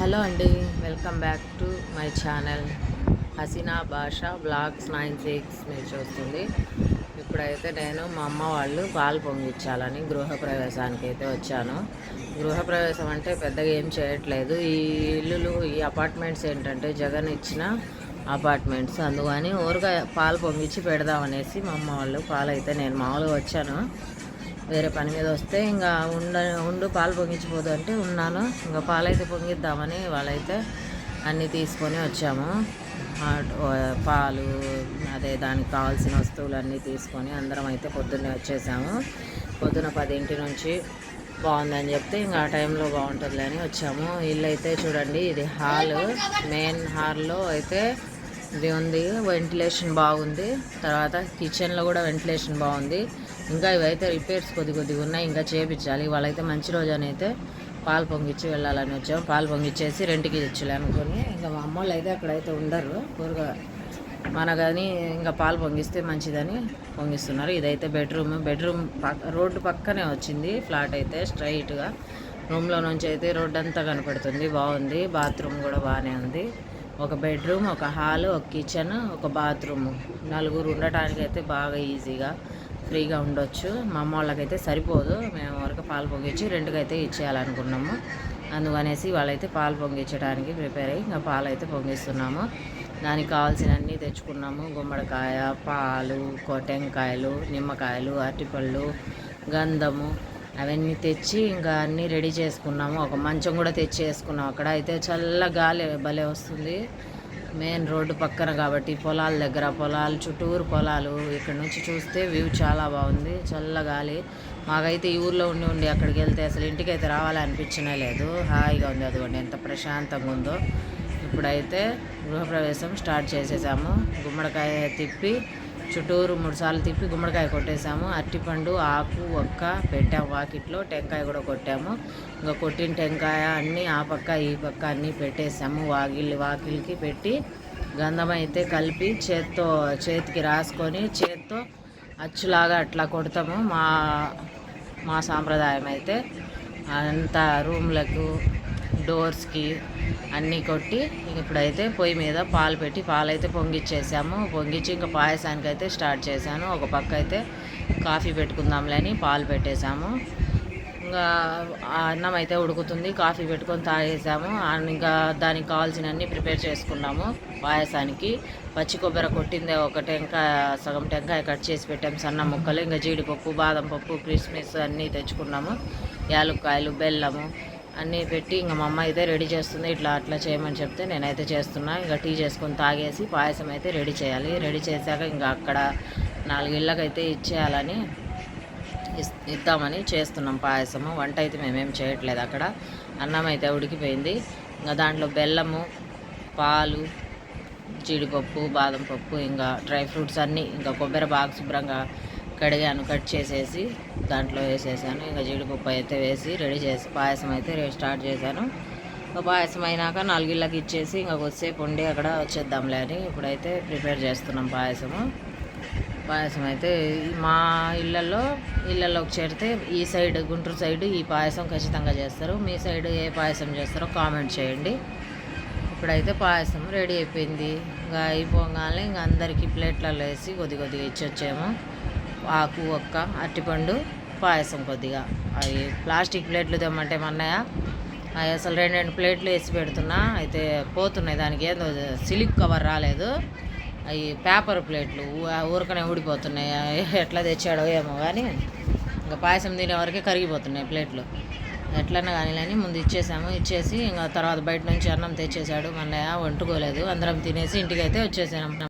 Hello అండి, welcome back to my channel Hasina Basha blogs 96 మీరు చూస్తుంది. ఇప్పుడైతే నేను మా అమ్మ వాళ్ళు పాలు పొంగిచ్చాలని గృహప్రవేశానికి అయితే వచ్చాను. గృహప్రవేశం అంటే పెద్దగా ఏం చేయట్లేదు. ఈ ఇల్లులు ఈ అపార్ట్మెంట్స్ ఏంటంటే జగన్ ఇచ్చిన అపార్ట్మెంట్స్, అందుకని ఊరుగా పాలు పొంగిచ్చి పెడదామనేసి మా అమ్మ వాళ్ళు పాలు అయితే నేను మామూలుగా వచ్చాను. వేరే పని మీద వస్తే ఇంకా ఉండు పాలు పొంగించిపోదు అంటే ఉన్నాను. ఇంకా పాలైతే పొంగిద్దామని వాళ్ళైతే అన్నీ తీసుకొని వచ్చాము. పాలు అదే దానికి కావాల్సిన వస్తువులు అన్నీ తీసుకొని అందరం అయితే పొద్దున్నే వచ్చేసాము. పొద్దున 10 నుంచి బాగుందని చెప్తే ఇంకా ఆ టైంలో బాగుంటుందిలే అని వచ్చాము. ఇల్లు అయితే చూడండి, ఇది హాల్, మెయిన్ హాల్లో అయితే ఇది ఉంది, వెంటిలేషన్ బాగుంది. తర్వాత కిచెన్లో కూడా వెంటిలేషన్ బాగుంది. ఇంకా ఇవైతే రిపేర్స్ కొద్దిగా ఉన్నాయి, ఇంకా చేయించాలి. వాళ్ళైతే మంచి రోజు అని అయితే పాలు పొంగిచ్చి వెళ్ళాలని వచ్చాము. పాలు పొంగిచ్చేసి రెంట్కి ఇచ్చలే అనుకొని ఇంకా మా అమ్మ వాళ్ళు అయితే అక్కడైతే ఉండరు ఊరుగా మనకని ఇంకా పాలు పొంగిస్తే మంచిదని పొంగిస్తున్నారు. ఇదైతే బెడ్రూమ్ రోడ్డు పక్కనే వచ్చింది. ఫ్లాట్ అయితే స్ట్రైట్గా రూమ్లో నుంచి అయితే రోడ్డు అంతా కనపడుతుంది. బాగుంది. బాత్రూమ్ కూడా బాగానే ఉంది. ఒక బెడ్రూమ్, ఒక హాల్, ఒక కిచెన్, ఒక బాత్రూమ్, నలుగురు ఉండటానికి అయితే బాగా ఈజీగా ఫ్రీగా ఉండొచ్చు. మా అమ్మ వాళ్ళకైతే సరిపోదు. మేము వరకు పాలు పొంగించి రెండుకైతే ఇచ్చేయాలనుకున్నాము. అందుకనేసి వాళ్ళైతే పాలు పొంగించడానికి ప్రిపేర్ అయ్యి ఇంకా పాలు అయితే పొంగిస్తున్నాము. దానికి కావాల్సినవన్నీ తెచ్చుకున్నాము. గుమ్మడికాయ, పాలు, టెంకాయలు, నిమ్మకాయలు, అరటిపళ్ళు, గంధము అవన్నీ తెచ్చి ఇంకా అన్నీ రెడీ చేసుకున్నాము. ఒక మంచం కూడా తెచ్చేసుకున్నాం. అక్కడ అయితే చల్ల గాలి భలే వస్తుంది. మెయిన్ రోడ్డు పక్కన కాబట్టి పొలాల దగ్గర, పొలాలు చుట్టూరు పొలాలు, ఇక్కడ నుంచి చూస్తే వ్యూ చాలా బాగుంది. చల్ల గాలి. మాకైతే ఈ ఊర్లో ఉండి అక్కడికి వెళ్తే అసలు ఇంటికి అయితే రావాలనిపించనే లేదు. హాయిగా ఉంది. అదిగోండి ఎంత ప్రశాంతంగా ఉందో. ఇప్పుడైతే గృహప్రవేశం స్టార్ట్ చేసేసాము. గుమ్మడికాయ తిప్పి చుట్టూరు 3 సార్లు తిప్పి గుమ్మడికాయ కొట్టేసాము. అరటిపండు, ఆకు, ఒక్క పెట్టాము వాకిట్లో. టెంకాయ కూడా కొట్టాము. ఇంకా కొట్టిన టెంకాయ అన్నీ ఆ పక్క ఈ పక్క అన్నీ పెట్టేసాము. వాకిలికి పెట్టి గంధం అయితే కలిపి చేతికి రాసుకొని చేత్తో అచ్చులాగా అట్లా కొడతాము. మా సాంప్రదాయం అయితే అంతా రూమ్లకు, డోర్స్కి అన్నీ కొట్టి ఇప్పుడైతే పొయ్యి మీద పాలు పెట్టి పాలైతే పొంగిచ్చేసాము. పొంగిచ్చి ఇంకా పాయసానికి అయితే స్టార్ట్ చేశాను. ఒక పక్క అయితే కాఫీ పెట్టుకుందాంలే అని పాలు పెట్టేశాము. ఇంకా అన్నం అయితే ఉడుకుతుంది. కాఫీ పెట్టుకొని తాగేసాము. ఇంకా దానికి కావాల్సినవన్నీ ప్రిపేర్ చేసుకున్నాము. పాయసానికి పచ్చి కొబ్బరి కొట్టిందే ఒక టెంకాయ, సగం టెంకాయ కట్ చేసి పెట్టాము సన్న ముక్కలు. ఇంకా జీడిపప్పు, బాదం పప్పు, కిస్మిస్ అన్నీ తెచ్చుకున్నాము. యాలక్కాయలు, బెల్లము అన్నీ పెట్టి ఇంకా మా అమ్మ అయితే రెడీ చేస్తుంది. అట్లా చేయమని చెప్తే నేనైతే చేస్తున్నా. ఇంకా టీ చేసుకొని తాగేసి పాయసం అయితే రెడీ చేయాలి. రెడీ చేశాక ఇంకా అక్కడ 4 ఇళ్ళకైతే ఇచ్చేయాలని ఇద్దామని చేస్తున్నాం పాయసము. వంట అయితే మేమేం చేయట్లేదు. అక్కడ అన్నం అయితే ఉడికిపోయింది. ఇంకా దాంట్లో బెల్లము, పాలు, జీడిపప్పు, బాదం పప్పు, ఇంకా డ్రై ఫ్రూట్స్ అన్నీ, ఇంకా కొబ్బరి బాగా శుభ్రంగా కడిగాను, కట్ చేసేసి దాంట్లో వేసేసాను. ఇంకా జీడిపప్పు అయితే వేసి రెడీ చేసి పాయసం అయితే స్టార్ట్ చేశాను. పాయసం అయినాక 4 ఇళ్ళకి ఇచ్చేసి ఇంకా కొద్దిసేపు ఉండి అక్కడ వచ్చేద్దాంలే అని ఇప్పుడైతే ప్రిపేర్ చేస్తున్నాం పాయసం అయితే మా ఇళ్ళల్లోకి చేరితే ఈ సైడ్, గుంటూరు సైడ్ ఈ పాయసం ఖచ్చితంగా చేస్తారు. మీ సైడ్ ఏ పాయసం చేస్తారో కామెంట్ చేయండి. ఇప్పుడైతే పాయసం రెడీ అయిపోయింది. ఇంకా అయిపోగానే ఇంకా అందరికీ ప్లేట్లలో వేసి కొద్దిగా ఇచ్చొచ్చాము. ఆకు, ఒక్క, అరటిపండు, పాయసం కొద్దిగా. అవి ప్లాస్టిక్ ప్లేట్లు తెమ్మంటే మన్నయ్య అవి అసలు 2 ప్లేట్లు వేసి పెడుతున్నా, అయితే పోతున్నాయి. దానికి ఏదో సిలిక్ కవర్ రాలేదు. అవి పేపర్ ప్లేట్లు ఊరకనే ఊడిపోతున్నాయి. ఎట్లా తెచ్చాడో ఏమో కానీ ఇంకా పాయసం తినే వరకే కరిగిపోతున్నాయి ప్లేట్లు. ఎట్లన్నా కానీ అని ముందు ఇచ్చేసి ఇంకా తర్వాత బయట నుంచి అన్నం తెచ్చేసాడు మన్నయ్య. వండుకోలేదు. అందరం తినేసి ఇంటికి అయితే వచ్చేసాం.